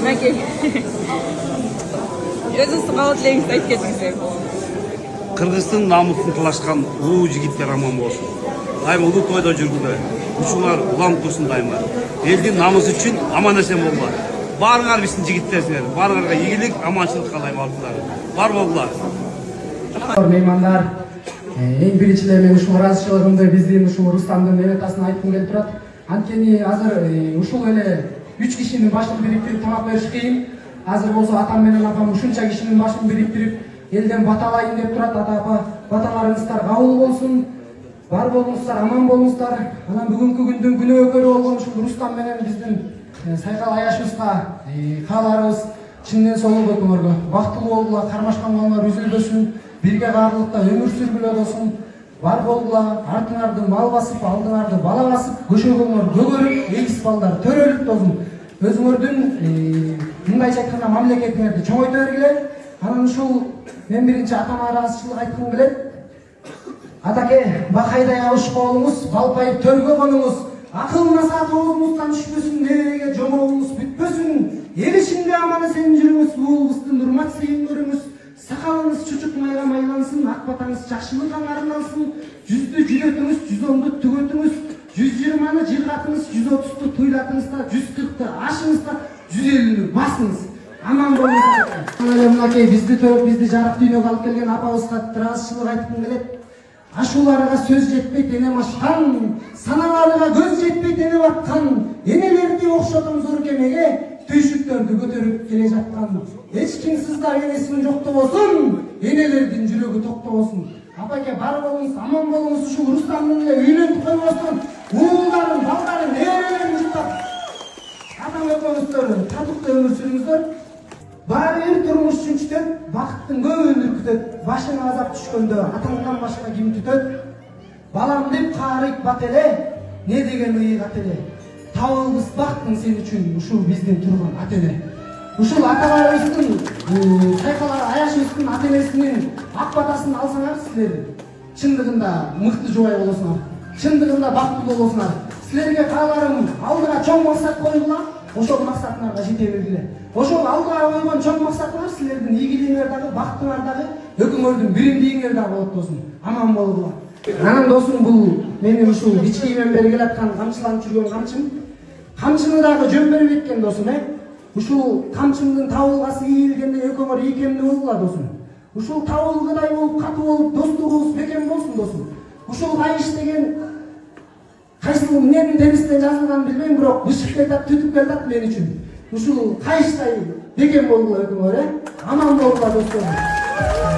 Мәке. Өзіңіз қалатларыңызды айтып кетіңіздер. Кыргыздын намысын талашкан улуу жигиттер аман болсун. Дайыма улуу тойдо жүргүлө. Ушулар улам турсун дайыма. Элдин намысы үчүн аман эсен болгула. Баарыңар биздин жигиттерсиңер. Баарыңарга ийгилик, аманчылык каалайм алдылар. Бар болгула. Меймандар, эң биринчиден мен ушул ыраазычылыгымды биздин ушул Рустамдын эметасын айткым келип турат. Анткени азыр ушул эле 3 кишинин башын бириктирип тамак бериш кыйын. Азыр болсо атам менен апам ушунча кишинин башын бириктирип элден баталайын деп турат. Ата апа, баталарыңыздар кабыл болсун. Бар болуңуздар, аман болуңуздар. Анан бүгүнкү күндүн күнөөкөрү болгон ушул Рустам менен биздин сайкал аяшыбызга кааларыбыз чындын соолук өкмөргө бактылуу болгула, кармашкан балдар үзүлбөсүн, бирге каарлыкта өмүр сүргүлө болсун. Бар болгула, артыңарды мал басып, алдыңарды бала басып, көшөгөңөр көгөрүп, эгиз балдар төрөлүп болсун. Өзүңөрдүн мындайча айтканда мамлекетиңерди чоңойто бергиле. Анан ушул мен биринчи атама ыраазычылык айткым келет. Атаке, бакайдай абышка болуңуз, балпайып төргө конуңуз, акыл насаат оозуңуздан түшпөсүн, небереге жомогуңуз бүтпөсүн. Эл ишинде аман эсен жүрүңүз, уулуңуздун урмат-сыйын көрүңүз. Сакалыңыз чучук майга майлансын, ак батаңыз жакшылык аңарыналсын. 100'дү жүдөтүңүз, 110'ду түгөтүңүз, 120'ны жыргатыңыз, 130'ту туйлатыңыз да, 140'ты ашыңыз да, 150'нү басыңыз. Аман болуңуз. Мынакей бизди төрөп, бизди жарык дүйнөгө алып келген апабызга ыраазычылык айткым келет. Ашууларга сөз жетпей дене машкан, саналарга көз жетпей дене баткан, энелерди окшотом зор кемеге, түйшүктөрдү көтөрүп келе жаткан. Эч ким сыздар энесин жоктобосун, энелердин жүрөгү токтобосун. Апаке, бар болуңуз, аман болуңуз, ушул Рустамдын эле үйлөнүп койбостон, уулдарын, балдарын, неберелерин жуктап, атам экөөңүздөр татыктуу өмүр сүрүңүздөр. Баары бир турмуш чүнчүтөт, бакыттын көбүн күтөт. Башына азап түшкөндө атаңдан башка ким түтөт? Балам деп каарыйт бат эле, не деген ыйык ат эле. Табылбыз бактың сен үчүн ушул биздин турган ат эле. Ушул аталарыбыздын, сайкалар аяшыбыздын ат энесинин ак батасын алсаңар силер чындыгында мыкты жубай болосуңар. Чындыгында бактылуу болосуңар. Силерге кааларым алдыга чоң максат койгула. Ошол максатыңарга жете бергиле. Ошол алдыга койгон чоң максатыңар силердин ийгилигиңер дагы, бактыңар дагы, өкүңөрдүн биримдигиңер дагы болот досум. Аман болгула. Анан досум, бул менин ушул кичигимен бери келаткан камчыланып жүргөн камчым. Камчыны дагы жөн берип кеткен досум, Ушул камчымдын табылгасы ийилгенде өкөңөр ийкемдүү болгула досум. Ушул табылгыдай болуп, катуу болуп, достугубуз бекем болсун досум. Ушул кайыш деген кайсыл эмненин терисинен жазылганын билбейм, бирок бышык келатат, түтүп келатат мен үчүн. Ушул кайыштай бекем болгула өкүңөр, аман болгула достор.